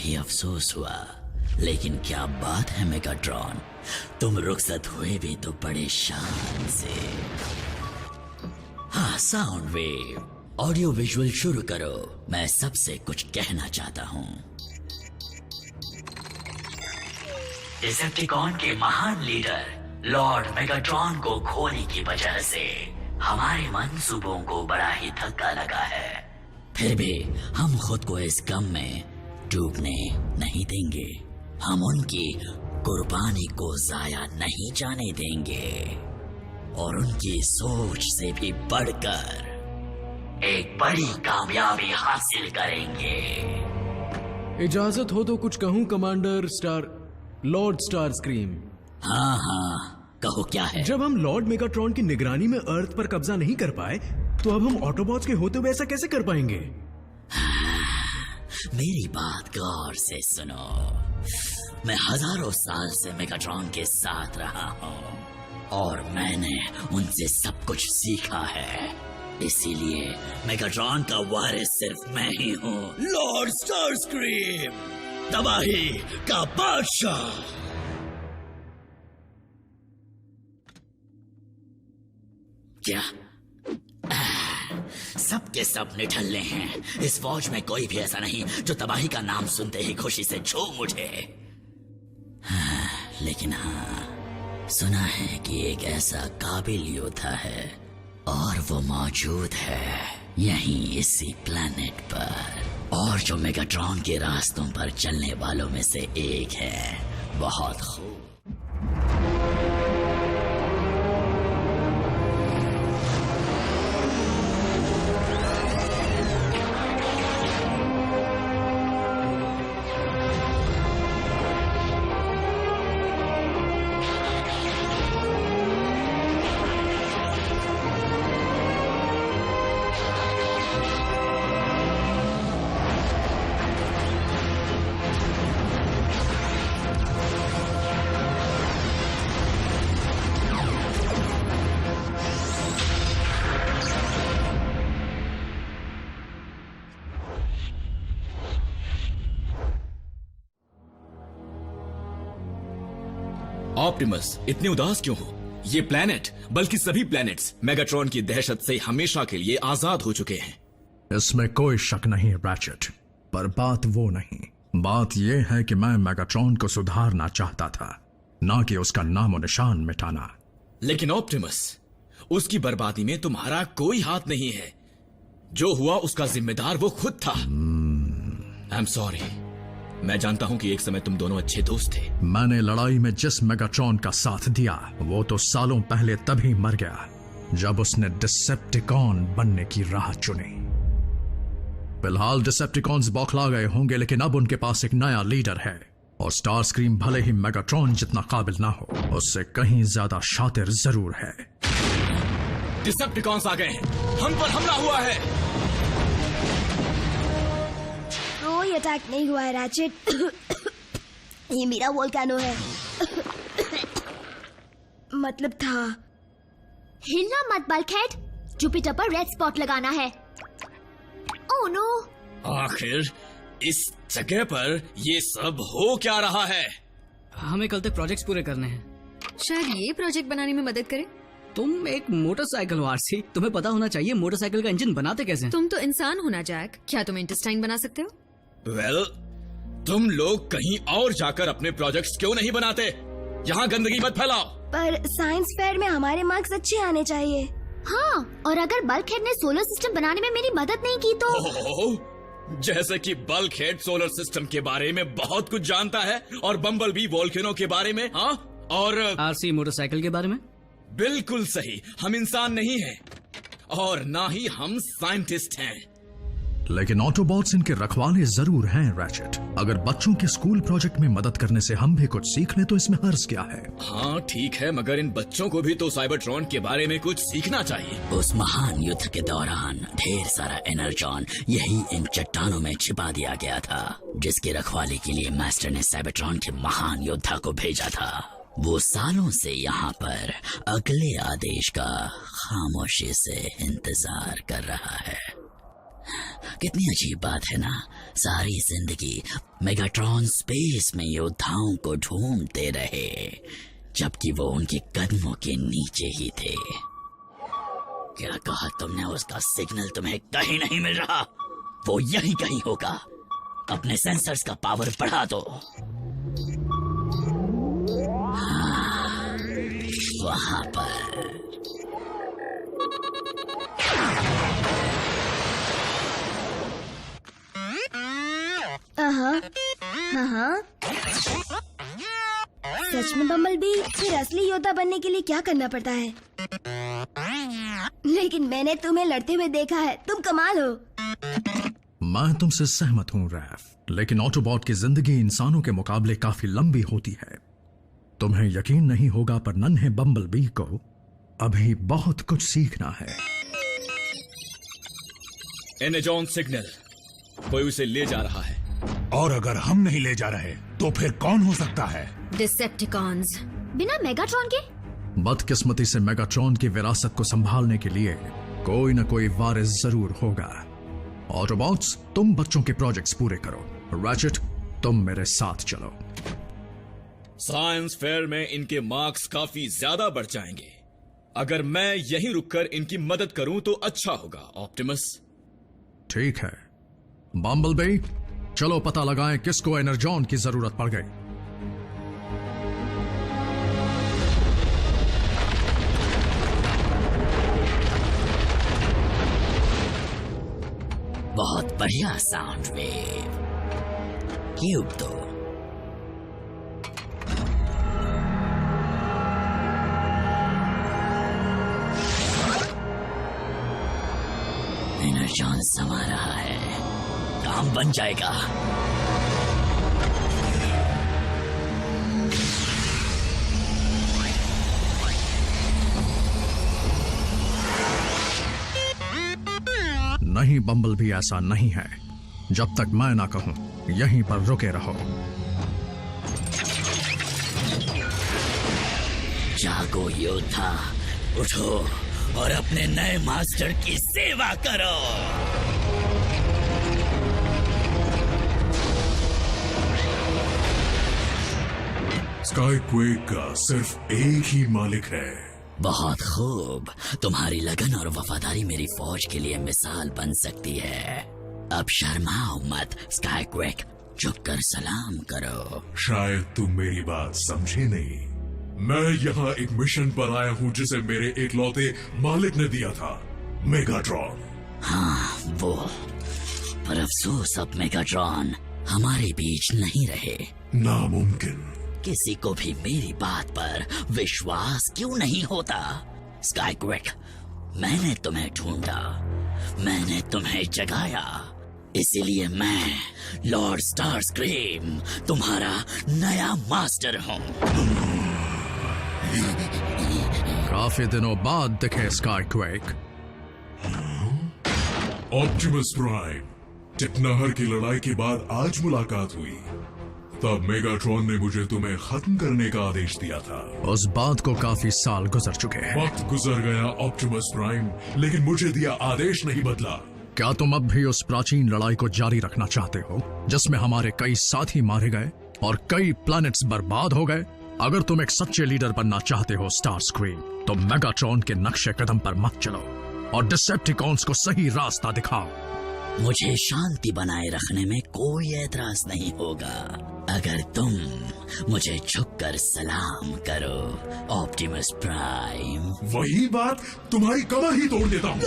ही अफसोस हुआ, लेकिन क्या बात है मेगाट्रॉन, तुम रुखसत हुए भी तो बड़े शान से। हाँ, साउंड वेव, ऑडियो विजुअल शुरू करो, मैं सबसे कुछ कहना चाहता हूँ। डिसेप्टिकॉन के महान लीडर लॉर्ड मेगाट्रॉन को खोने की वजह से हमारे मंसूबों को बड़ा ही धक्का लगा है। फिर भी हम खुद को इस गम में डूबने नहीं देंगे। हम उनकी कुर्बानी को जाया नहीं जाने देंगे और उनकी सोच से भी बढ़कर एक बड़ी कामयाबी हासिल करेंगे। इजाजत हो तो कुछ कहूं कमांडर लॉर्ड स्टारस्क्रीम। हाँ, कहो क्या है। जब हम लॉर्ड मेगाट्रॉन की निगरानी में अर्थ पर कब्जा नहीं कर पाए, तो अब हम ऑटोबॉट्स के होते हुए ऐसा कैसे कर पाएंगे? मेरी बात गौर से सुनो। मैं हजारों साल से मेगाट्रॉन के साथ रहा हूँ और मैंने उनसे सब कुछ सीखा है। इसीलिए मेगाट्रॉन का वारिस सिर्फ मैं ही हूँ, लॉर्ड स्टारस्क्रीम, तबाही का बादशाह। क्या सब के सब निठल्ले हैं। इस फौज में कोई भी ऐसा नहीं जो तबाही का नाम सुनते ही खुशी से झूम उठे। लेकिन हाँ, सुना है कि एक ऐसा काबिल योद्धा है और वो मौजूद है यहीं इसी प्लेनेट पर, और जो मेगाट्रॉन के रास्तों पर चलने वालों में से एक है। बहुत खूब। ऑप्टिमस, इतने उदास क्यों हो? ये प्लेनेट, बल्कि सभी प्लेनेट्स मेगाट्रॉन की दहशत से हमेशा के लिए आजाद हो चुके हैं। इसमें कोई शक नहीं रैचेट, पर बात वो नहीं। बात यह है कि मैं मेगाट्रॉन को सुधारना चाहता था, ना कि उसका नामो निशान मिटाना। लेकिन ऑप्टिमस, उसकी बर्बादी में तुम्हारा कोई हाथ नहीं है। जो हुआ उसका जिम्मेदार वो खुद था। I am sorry. मैं जानता हूं कि एक समय तुम दोनों अच्छे दोस्त थे। मैंने लड़ाई में जिस मेगाट्रॉन का साथ दिया, वो तो सालों पहले तभी मर गया जब उसने डिसेप्टिकॉन बनने की राह चुनी। फिलहाल डिसेप्टिकॉन्स बौखला गए होंगे, लेकिन अब उनके पास एक नया लीडर है और स्टारस्क्रीम भले ही मेगाट्रॉन जितना काबिल ना हो, उससे कहीं ज्यादा शातिर जरूर है। डिसेप्टिकॉन्स आ गए हैं, हम पर हमला हुआ है। कोई अटैक नहीं हुआ है रैचेट। ये मेरा वोल्केनो है। मतलब था। हिलना मत बल्कहेड, जुपिटर पर रेड स्पॉट लगाना है। Oh no! आखिर इस जगह पर ये सब हो क्या रहा है? हमें कल तक प्रोजेक्ट्स पूरे करने हैं। शायद ये प्रोजेक्ट बनाने में मदद करे। तुम एक मोटरसाइकिल हो आरसी, तुम्हें पता होना चाहिए मोटरसाइकिल का इंजन बनाते कैसे हैं। तुम तो इंसान हो ना जैक, क्या तुम इंटेस्टाइन बना सकते हो? वेल, तुम लोग कहीं और जाकर अपने प्रोजेक्ट्स क्यों नहीं बनाते? यहाँ गंदगी मत फैलाओ। पर साइंस फेयर में हमारे मार्क्स अच्छे आने चाहिए। हाँ, और अगर बल्कहेड ने सोलर सिस्टम बनाने में मेरी मदद नहीं की तो। ओह, जैसे कि बल्कहेड सोलर सिस्टम के बारे में बहुत कुछ जानता है और बम्बल बी वोल्केनो के बारे में। हाँ, और आरसी मोटरसाइकिल के बारे में। बिल्कुल सही, हम इंसान नहीं हैं और ना ही हम साइंटिस्ट हैं। लेकिन ऑटोबॉट्स इनके रखवाले जरूर हैं रैचेट। अगर बच्चों के स्कूल प्रोजेक्ट में मदद करने से हम भी कुछ सीख लें तो इसमें हर्ज क्या है? हाँ ठीक है, मगर इन बच्चों को भी तो साइबरट्रॉन के बारे में कुछ सीखना चाहिए। उस महान युद्ध के दौरान ढेर सारा एनर्जॉन यही इन चट्टानों में छिपा दिया गया था, जिसकी रखवाली के लिए मास्टर ने साइबरट्रॉन के महान योद्धा को भेजा था। वो सालों से यहाँ पर अगले आदेश का खामोशी से इंतजार कर रहा है। कितनी अजीब बात है ना, सारी जिंदगी मेगाट्रॉन स्पेस में योद्धाओं को ढूंढते रहे, जबकि वो उनके कदमों के नीचे ही थे। क्या कहा तुमने? उसका सिग्नल तुम्हें कहीं नहीं मिल रहा? वो यहीं कहीं होगा। अपने सेंसर्स का पावर बढ़ा दो। हाँ, वहां पर। हाँ। सच में बम्बलबी, फिर असली योद्धा बनने के लिए क्या करना पड़ता है? लेकिन मैंने तुम्हें लड़ते हुए देखा है, तुम कमाल हो। मैं तुमसे सहमत हूं रैफ, लेकिन ऑटोबॉट की जिंदगी इंसानों के मुकाबले काफी लंबी होती है। तुम्हें यकीन नहीं होगा पर नन्हे बम्बलबी को अभी बहुत कुछ सीखना है। एनेजॉन सिग्नल, कोई उसे ले जा रहा है। और अगर हम नहीं ले जा रहे तो फिर कौन हो सकता है? डिसेप्टिकॉन्स। बिना मेगाट्रॉन के? बदकिस्मती से मेगाट्रॉन की विरासत को संभालने के लिए कोई न कोई वारिस जरूर होगा। ऑटोबॉट्स, तुम बच्चों के प्रोजेक्ट्स पूरे करो। रैचेट, तुम मेरे साथ चलो। साइंस फेयर में इनके मार्क्स काफी ज्यादा बढ़ जाएंगे। अगर मैं यहीं रुककर इनकी मदद करूं तो अच्छा होगा। ऑप्टिमस। ठीक है बम्बलबी, चलो पता लगाएं किसको एनर्जॉन की जरूरत पड़ गई। बहुत बढ़िया साउंड वेव। क्यूब दो। एनर्जॉन समा रहा है, काम बन जाएगा। नहीं बम्बलबी, ऐसा नहीं है। जब तक मैं ना कहूं यहीं पर रुके रहो। जागो योद्धा, उठो और अपने नए मास्टर की सेवा करो। स्काईक्वेक का सिर्फ एक ही मालिक है। बहुत खूब, तुम्हारी लगन और वफादारी मेरी फौज के लिए मिसाल बन सकती है। अब शर्माओ मत स्काईक्वेक, झुककर सलाम करो। शायद तुम मेरी बात समझे नहीं। मैं यहाँ एक मिशन पर आया हूँ जिसे मेरे एकलौते मालिक ने दिया था, मेगाट्रॉन। हाँ वो, पर अफसोस अब मेगाट्रॉन हमारे बीच नहीं रहे। नामुमकिन। किसी को भी मेरी बात पर विश्वास क्यों नहीं होता? स्काईक्वेक, मैंने तुम्हें ढूंढा, मैंने तुम्हें जगाया, इसीलिए मैं लॉर्ड स्टारस्क्रीम तुम्हारा नया मास्टर हूँ। काफी दिनों बाद दिखे स्काईक्वेक। ऑप्टिमस प्राइम, टिकनहर की लड़ाई के बाद आज मुलाकात हुई। तब मेगाट्रॉन ने मुझे तुम्हें खत्म करने का आदेश दिया था। उस बात को काफी साल गुजर चुके हैं। वक्त गुजर गया ऑप्टिमस प्राइम, लेकिन मुझे दिया आदेश नहीं बदला। क्या तुम अब भी उस प्राचीन लड़ाई को जारी रखना चाहते हो जिसमें हमारे कई साथी मारे गए और कई प्लैनेट्स बर्बाद हो गए? अगर तुम एक सच्चे लीडर बनना चाहते हो स्टारस्क्रीम, तो मेगाट्रॉन के नक्शे कदम पर मत चलो और डिसेप्टिकॉन्स को सही रास्ता दिखाओ। मुझे शांति बनाए रखने में कोई एतराज नहीं होगा अगर तुम मुझे झुककर सलाम करो ऑप्टिमस प्राइम। वही बात तुम्हारी कमर ही तोड़ देता हूँ।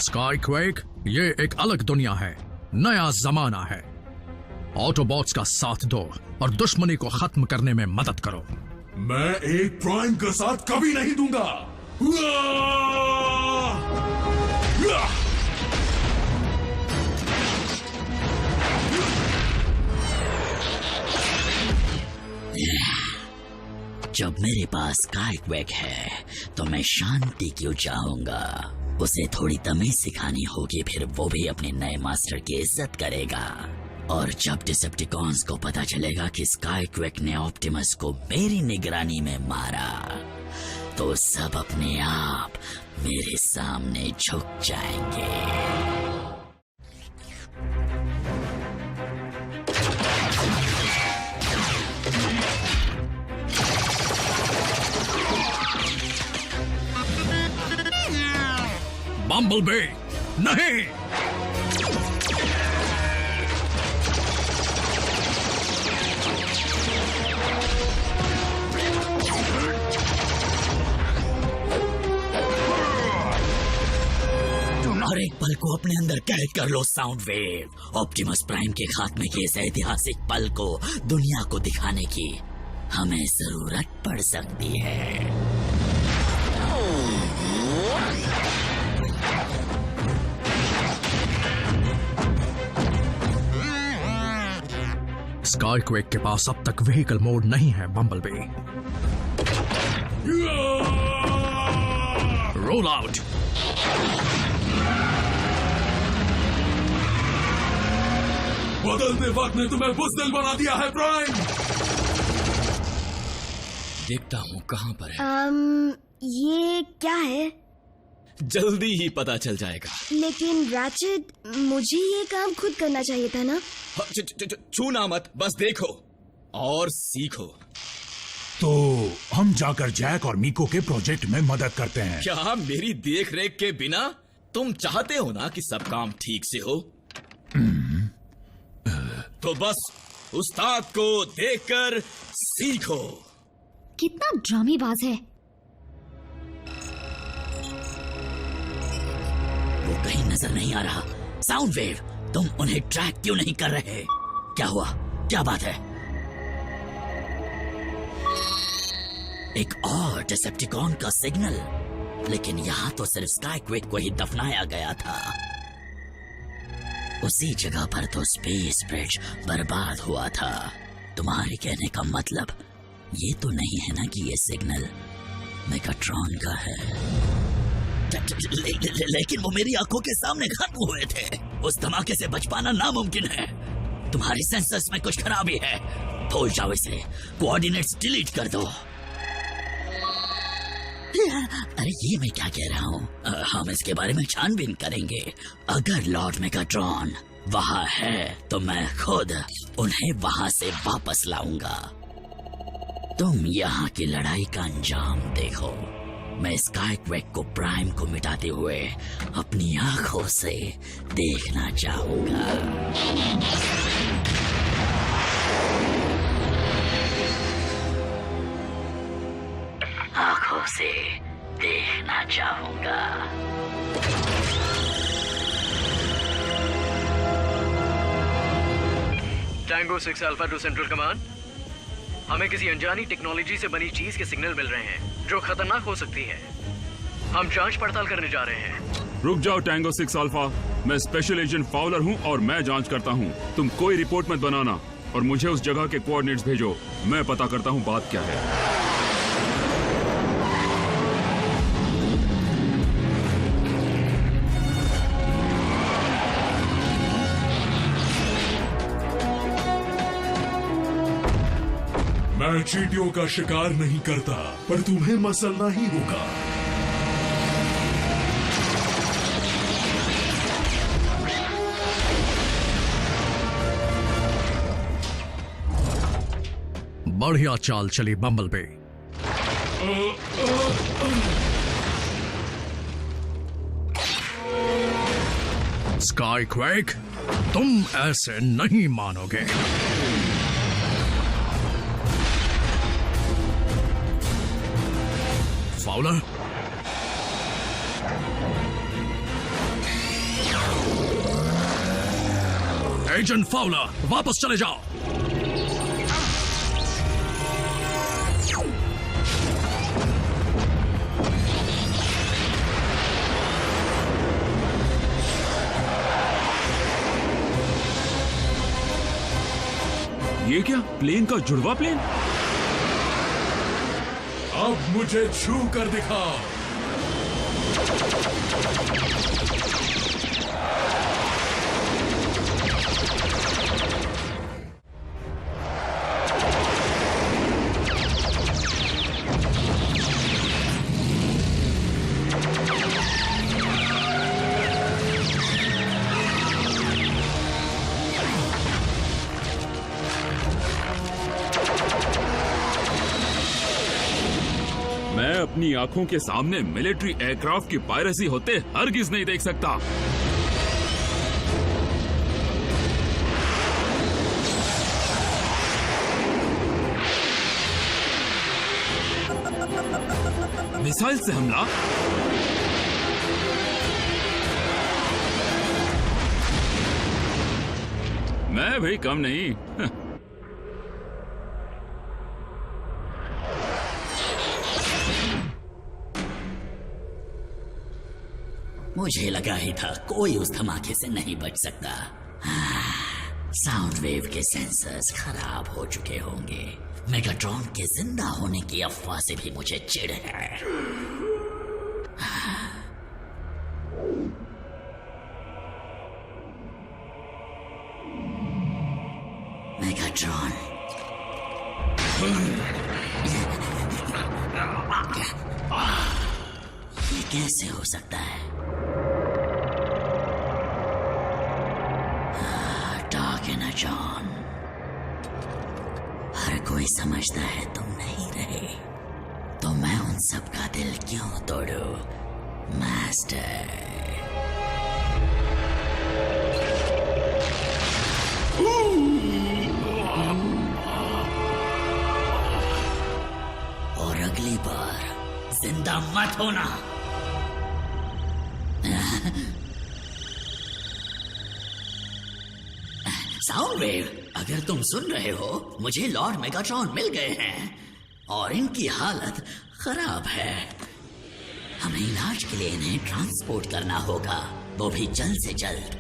स्काईक्वेक, ये एक अलग दुनिया है, नया जमाना है। ऑटोबॉट्स का साथ दो और दुश्मनी को खत्म करने में मदद करो। मैं एक प्राइम का साथ कभी नहीं दूंगा। जब मेरे पास स्काईक्वेक है तो मैं शांति क्यों चाहूंगा? उसे थोड़ी तमीज सिखानी होगी, फिर वो भी अपने नए मास्टर की इज्जत करेगा। और जब डिसेप्टिकॉन्स को पता चलेगा कि स्काईक्वेक ने ऑप्टिमस को मेरी निगरानी में मारा, तो सब अपने आप मेरे सामने झुक जाएंगे। बम्बलबी, नहीं! हर एक पल को अपने अंदर कैद कर low sound wave. Optimus prime के खात्मे के इस ऐतिहासिक पल को दुनिया को दिखाने की हमें जरूरत पड़ सकती है। स्काईक्वेक के पास अब तक व्हीकल मोड नहीं है बम्बलबी। Roll out. बदलते वक्त ने तुम्हें बुज़दिल बना दिया है प्राइम। देखता हूँ कहाँ पर है। ये क्या है? जल्दी ही पता चल जाएगा। लेकिन रैचेट, मुझे ये काम खुद करना चाहिए था ना? छूना मत, बस देखो और सीखो। तो हम जाकर जैक और मीको के प्रोजेक्ट में मदद करते हैं। क्या मेरी देख रेख के बिना? तुम चाहते हो ना कि सब काम ठीक से हो? तो बस उस्ताद को देखकर सीखो। कितना ड्रामेबाज है। वो कहीं नजर नहीं आ रहा। साउंड वेव, तुम उन्हें ट्रैक क्यों नहीं कर रहे? क्या हुआ? क्या बात है? एक और डिसेप्टिकॉन का सिग्नल, लेकिन यहां तो सिर्फ स्काईक्वेक को ही दफनाया गया था। उसी जगह पर तो स्पेस ब्रिज बर्बाद हुआ था। तुम्हारे कहने का मतलब ये तो नहीं है ना कि ये सिग्नल मेगाट्रॉन का है? लेकिन वो मेरी आंखों के सामने खत्म हुए थे। उस धमाके से बच पाना नामुमकिन है। तुम्हारे सेंसर्स में कुछ खराबी है। भूल जाओ इसे। कोऑर्डिनेट्स डिलीट कर दो। अरे ये मैं क्या कह रहा हूँ? हम इसके बारे में छानबीन करेंगे। अगर लॉर्ड मेगाट्रॉन वहां है तो मैं खुद उन्हें वहां से वापस लाऊंगा। तुम यहाँ की लड़ाई का अंजाम देखो। मैं स्काईक्वेक को प्राइम को मिटाते हुए अपनी आंखों से देखना चाहूंगा। आंखों से देखना चाहूंगा। Tango 6 alpha two central command. हमें किसी अनजानी टेक्नोलॉजी से बनी चीज के सिग्नल मिल रहे हैं जो खतरनाक हो सकती है। हम जांच पड़ताल करने जा रहे हैं। रुक जाओ टैंगो 6 अल्फा, मैं स्पेशल एजेंट फाउलर हूँ और मैं जांच करता हूँ। तुम कोई रिपोर्ट मत बनाना और मुझे उस जगह के कोऑर्डिनेट्स भेजो। मैं पता करता हूँ बात क्या है। मैं चींटियों का शिकार नहीं करता, पर तुम्हें मसलना ही होगा। बढ़िया चाल चली बम्बलबी। स्काईक्वेक, तुम ऐसे नहीं मानोगे। फाउलर, एजेंट फाउलर, वापस चले जाओ। ये क्या? प्लेन का जुड़वा प्लेन? अब मुझे छू कर दिखाओ। अपनी आंखों के सामने मिलिट्री एयरक्राफ्ट की पायरेसी होते हरगिज नहीं देख सकता। मिसाइल से हमला? मैं भी कम नहीं। मुझे लगा ही था कोई उस धमाके से नहीं बच सकता। साउंड वेव के सेंसर्स खराब हो चुके होंगे। मेगाट्रॉन के जिंदा होने की अफवाह से भी मुझे चिढ़ है। मेगाट्रॉन, ये कैसे हो सकता है? डार्क एनर्जॉन, हर कोई समझता है तुम नहीं रहे, तो मैं उन सब का दिल क्यों तोड़ूं, मास्टर? और अगली बार जिंदा मत होना। साउंड वेव, अगर तुम सुन रहे हो, मुझे लॉर्ड मेगाट्रॉन मिल गए हैं और इनकी हालत खराब है। हमें इलाज के लिए इन्हें ट्रांसपोर्ट करना होगा, वो भी जल्द से जल्द।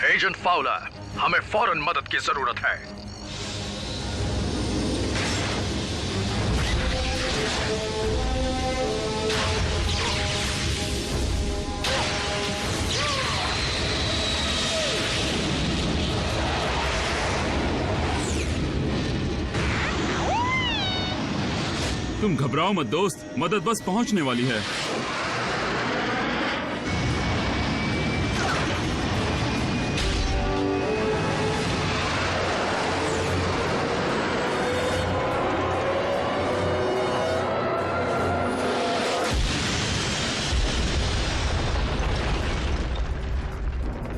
एजेंट फाउलर, हमें फौरन मदद की जरूरत है। तुम घबराओ मत दोस्त, मदद बस पहुंचने वाली है।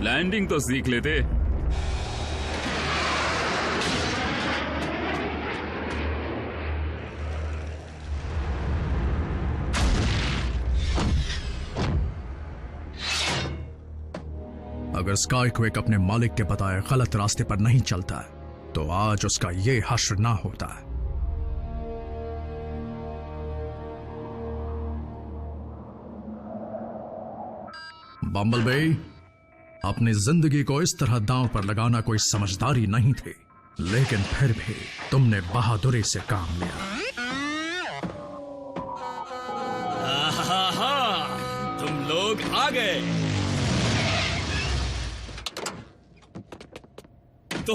लैंडिंग तो सीख लेते। अगर स्काईक्वेक अपने मालिक के बताए गलत रास्ते पर नहीं चलता, तो आज उसका ये हश्र ना होता। बम्बलबी, अपनी जिंदगी को इस तरह दांव पर लगाना कोई समझदारी नहीं थी, लेकिन फिर भी तुमने बहादुरी से काम लिया। तुम लोग आ गए। तो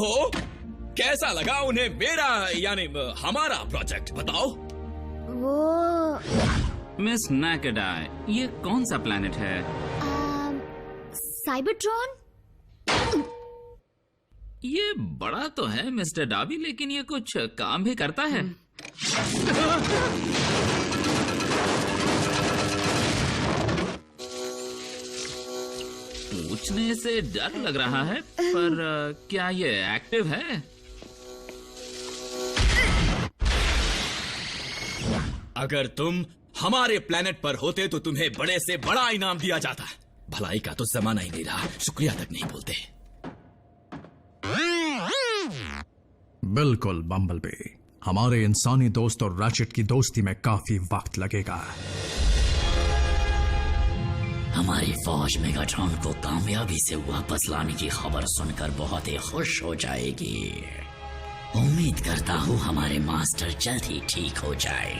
कैसा लगा उन्हें मेरा यानी हमारा प्रोजेक्ट, बताओ? वो मिस नैकेडाई, ये कौन सा प्लैनेट है? साइबरट्रॉन? ये बड़ा तो है मिस्टर डाबी, लेकिन ये कुछ काम भी करता है। पूछने से डर लग रहा है, पर क्या ये एक्टिव है? अगर तुम हमारे प्लेनेट पर होते तो तुम्हें बड़े से बड़ा इनाम दिया जाता। भलाई का तो जमाना ही नहीं रहा, शुक्रिया तक नहीं बोलते। बिल्कुल बम्बलबी, हमारे इंसानी दोस्त और रैचेट की दोस्ती में काफी वक्त लगेगा। हमारी फौज मेगाट्रॉन को कामयाबी से वापस लाने की खबर सुनकर बहुत ही खुश हो जाएगी। उम्मीद करता हूँ हमारे मास्टर जल्द ही ठीक हो जाए।